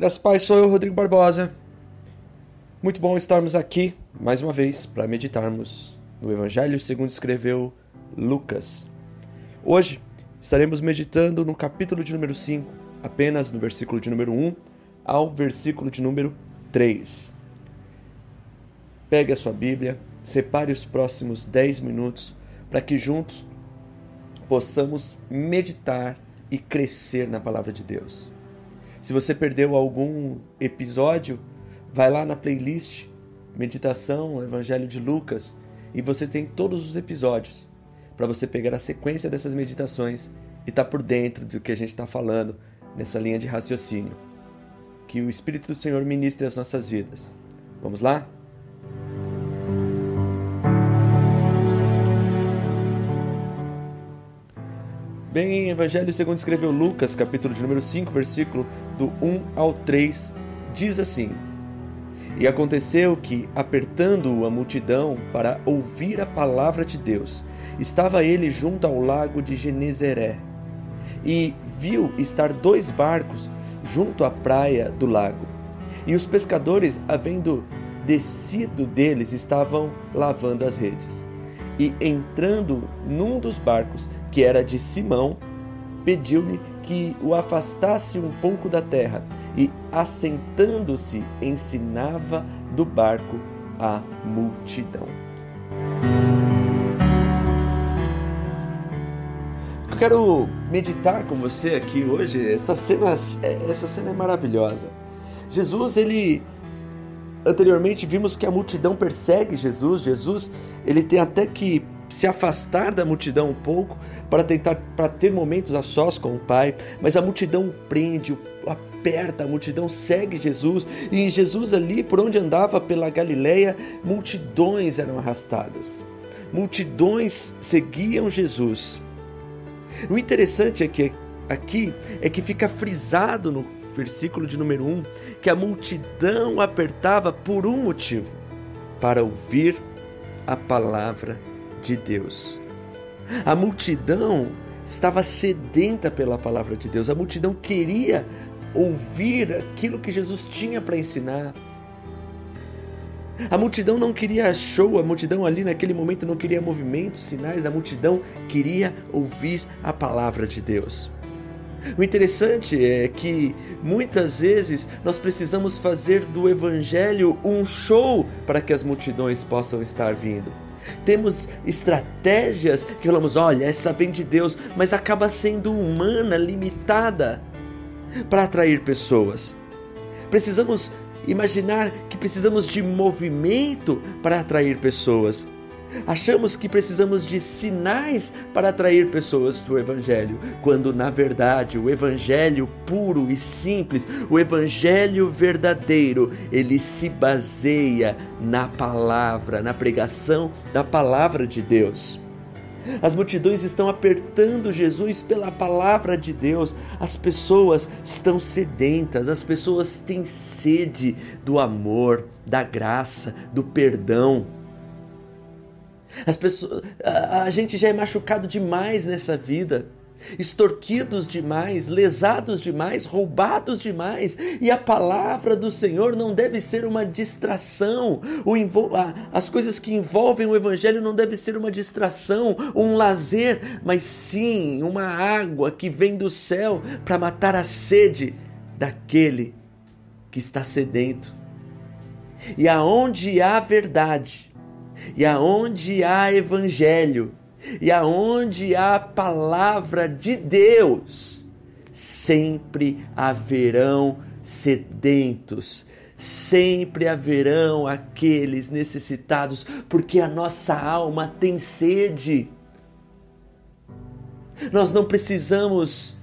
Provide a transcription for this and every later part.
Graças a Paz, sou eu, Rodrigo Barbosa. Muito bom estarmos aqui, mais uma vez, para meditarmos no Evangelho segundo escreveu Lucas. Hoje, estaremos meditando no capítulo de número 5, apenas no versículo de número 1 ao versículo de número 3. Pegue a sua Bíblia, separe os próximos 10 minutos para que juntos possamos meditar e crescer na Palavra de Deus. Se você perdeu algum episódio, vai lá na playlist Meditação Evangelho de Lucas e você tem todos os episódios para você pegar a sequência dessas meditações e estar por dentro do que a gente está falando nessa linha de raciocínio. Que o Espírito do Senhor ministre as nossas vidas. Vamos lá? Bem, Evangelho segundo escreveu Lucas, capítulo de número 5, versículo do 1 ao 3, diz assim: E aconteceu que, apertando-o a multidão para ouvir a palavra de Deus, estava ele junto ao lago de Genezaré, e viu estar 2 barcos junto à praia do lago. E os pescadores, havendo descido deles, estavam lavando as redes. E entrando num dos barcos, que era de Simão, pediu-lhe que o afastasse um pouco da terra, e, assentando-se, ensinava do barco a multidão. Eu quero meditar com você aqui hoje. Essa cena é maravilhosa. Jesus, anteriormente vimos que a multidão persegue Jesus. Ele tem até que se afastar da multidão um pouco para ter momentos a sós com o Pai, mas a multidão o prende, aperta, a multidão segue Jesus, e Jesus ali, por onde andava pela Galileia, multidões eram arrastadas, multidões seguiam Jesus. O interessante aqui é que fica frisado no versículo de número 1, que a multidão apertava por um motivo: para ouvir a palavra de Deus. A multidão estava sedenta pela palavra de Deus. A multidão queria ouvir aquilo que Jesus tinha para ensinar. A multidão não queria show, a multidão ali naquele momento não queria movimentos, sinais, a multidão queria ouvir a palavra de Deus. O interessante é que muitas vezes nós precisamos fazer do Evangelho um show para que as multidões possam estar vindo. Temos estratégias que falamos, olha, essa vem de Deus, mas acaba sendo humana, limitada para atrair pessoas. Precisamos imaginar que precisamos de movimento para atrair pessoas. Achamos que precisamos de sinais para atrair pessoas do Evangelho, quando na verdade o Evangelho puro e simples, o Evangelho verdadeiro, ele se baseia na palavra, na pregação da palavra de Deus. As multidões estão apertando Jesus pela palavra de Deus. As pessoas estão sedentas, as pessoas têm sede do amor, da graça, do perdão. A gente já é machucado demais nessa vida, extorquidos demais, lesados demais, roubados demais, e a palavra do Senhor não deve ser uma distração. As coisas que envolvem o Evangelho não devem ser uma distração, um lazer, mas sim uma água que vem do céu para matar a sede daquele que está sedento. E aonde há verdade, e aonde há Evangelho, e aonde há palavra de Deus, sempre haverão sedentos, sempre haverão aqueles necessitados, porque a nossa alma tem sede. Nós não precisamos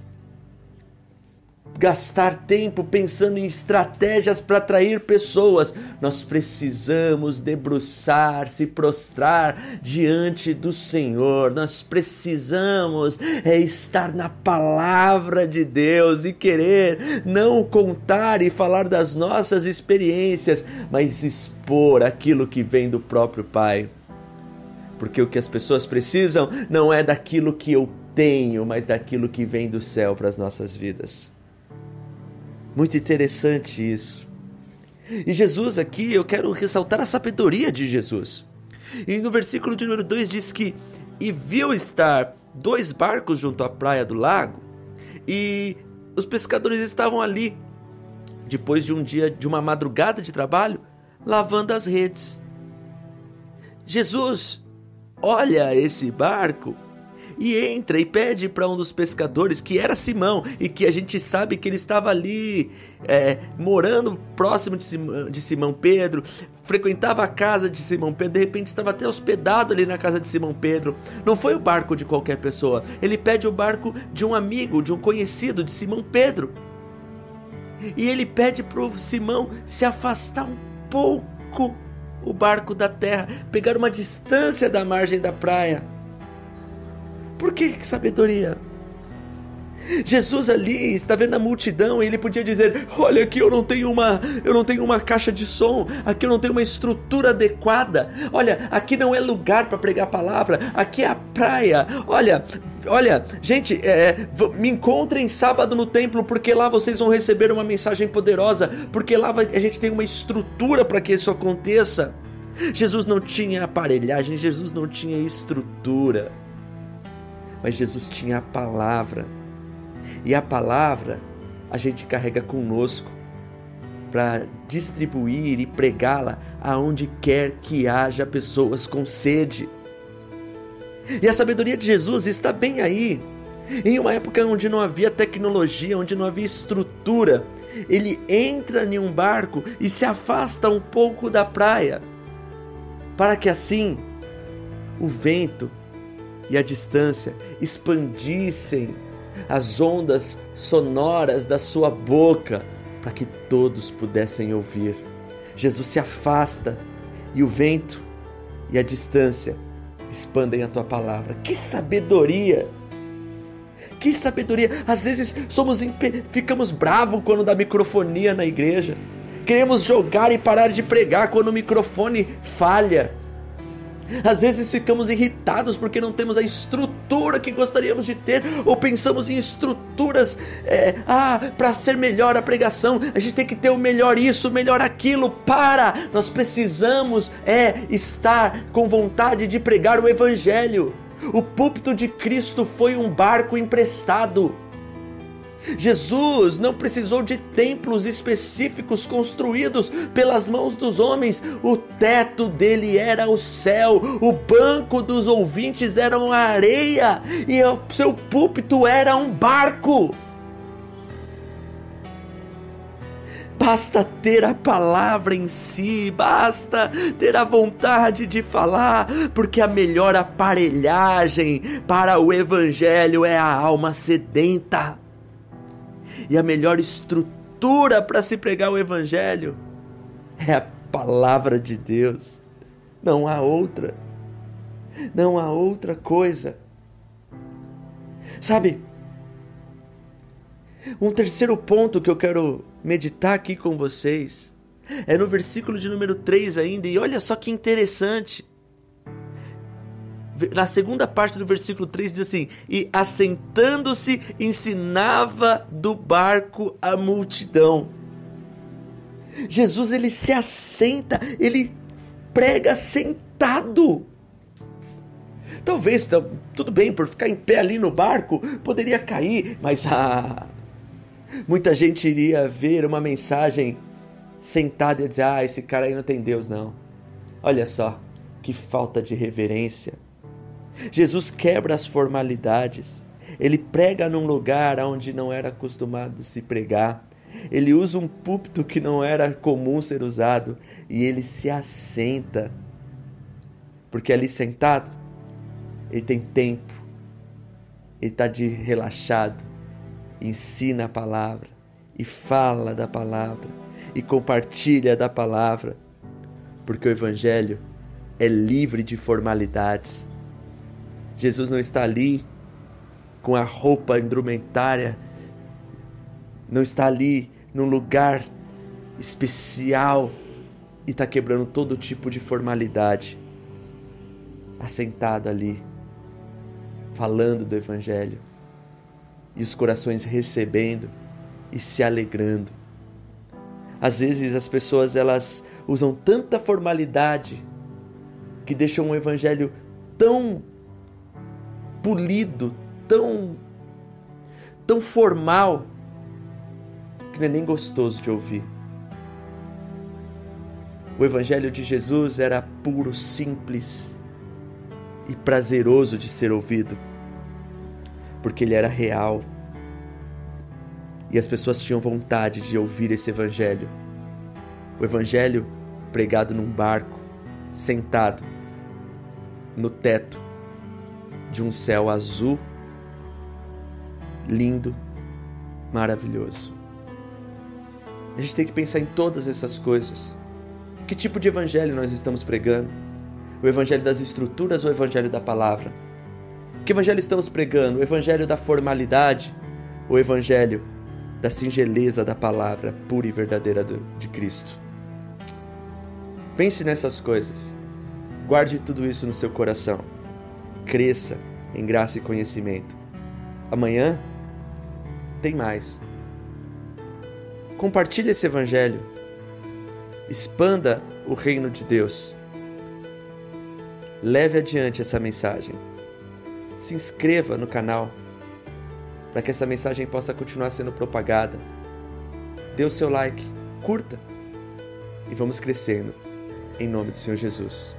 gastar tempo pensando em estratégias para atrair pessoas. Nós precisamos debruçar, se prostrar diante do Senhor. Nós precisamos estar na palavra de Deus e querer não contar e falar das nossas experiências, mas expor aquilo que vem do próprio Pai. Porque o que as pessoas precisam não é daquilo que eu tenho, mas daquilo que vem do céu para as nossas vidas. Muito interessante isso. E Jesus aqui, eu quero ressaltar a sabedoria de Jesus. E no versículo de número 2 diz que: e viu estar 2 barcos junto à praia do lago, e os pescadores estavam ali, depois de um dia, de uma madrugada de trabalho, lavando as redes. Jesus olha esse barco e entra e pede para um dos pescadores, que era Simão, e que a gente sabe que ele estava ali morando próximo de Simão Pedro, frequentava a casa de Simão Pedro, de repente estava até hospedado ali na casa de Simão Pedro. Não foi o barco de qualquer pessoa, ele pede o barco de um amigo, de um conhecido de Simão Pedro. E ele pede para o Simão se afastar um pouco o barco da terra, pegar uma distância da margem da praia. Por que sabedoria? Jesus ali está vendo a multidão e ele podia dizer: olha, aqui eu não tenho uma caixa de som, aqui eu não tenho uma estrutura adequada, olha, aqui não é lugar para pregar a palavra, aqui é a praia, olha, gente, me encontrem sábado no templo, porque lá vocês vão receber uma mensagem poderosa, porque lá a gente tem uma estrutura para que isso aconteça. Jesus não tinha aparelhagem, Jesus não tinha estrutura, mas Jesus tinha a palavra. E a palavra a gente carrega conosco para distribuir e pregá-la aonde quer que haja pessoas com sede. E a sabedoria de Jesus está bem aí. Em uma época onde não havia tecnologia, onde não havia estrutura, ele entra em um barco e se afasta um pouco da praia, para que assim o vento e a distância expandissem as ondas sonoras da sua boca, para que todos pudessem ouvir. Jesus se afasta e o vento e a distância expandem a tua palavra. Que sabedoria! Que sabedoria! Às vezes ficamos bravos quando dá microfonia na igreja. Queremos jogar e parar de pregar quando o microfone falha. Às vezes ficamos irritados porque não temos a estrutura que gostaríamos de ter, ou pensamos em estruturas para ser melhor a pregação, a gente tem que ter o melhor isso, o melhor aquilo. Nós precisamos estar com vontade de pregar o evangelho. O púlpito de Cristo foi um barco emprestado. Jesus não precisou de templos específicos construídos pelas mãos dos homens. O teto dele era o céu, o banco dos ouvintes era a areia e o seu púlpito era um barco. Basta ter a palavra em si, basta ter a vontade de falar, porque a melhor aparelhagem para o evangelho é a alma sedenta. E a melhor estrutura para se pregar o evangelho é a palavra de Deus. Não há outra. Não há outra coisa. Sabe, um terceiro ponto que eu quero meditar aqui com vocês é no versículo de número 3 ainda. E olha só que interessante. Na segunda parte do versículo 3 diz assim: e assentando-se ensinava do barco a multidão. Jesus, ele se assenta, ele prega sentado. Talvez, tudo bem, por ficar em pé ali no barco, poderia cair, mas muita gente iria ver uma mensagem sentado e dizer: esse cara aí não tem Deus não. Olha só, que falta de reverência. Jesus quebra as formalidades, ele prega num lugar onde não era acostumado se pregar, ele usa um púlpito que não era comum ser usado e ele se assenta, porque ali sentado, ele tem tempo, ele está relaxado, ensina a palavra e fala da palavra e compartilha da palavra, porque o evangelho é livre de formalidades. Jesus não está ali com a roupa indumentária, não está ali num lugar especial e está quebrando todo tipo de formalidade. Assentado ali, falando do evangelho e os corações recebendo e se alegrando. Às vezes as pessoas elas usam tanta formalidade que deixam um evangelho tão polido, tão formal, que não é nem gostoso de ouvir. O evangelho de Jesus era puro, simples e prazeroso de ser ouvido, porque ele era real. E as pessoas tinham vontade de ouvir esse evangelho. O evangelho pregado num barco, sentado no teto de um céu azul, lindo, maravilhoso. A gente tem que pensar em todas essas coisas. Que tipo de evangelho nós estamos pregando? O evangelho das estruturas ou o evangelho da palavra? Que evangelho estamos pregando? O evangelho da formalidade ou o evangelho da singeleza da palavra pura e verdadeira de Cristo? Pense nessas coisas. Guarde tudo isso no seu coração. Cresça em graça e conhecimento. Amanhã tem mais. Compartilhe esse evangelho. Expanda o reino de Deus. Leve adiante essa mensagem. Se inscreva no canal para que essa mensagem possa continuar sendo propagada. Dê o seu like, curta e vamos crescendo em nome do Senhor Jesus.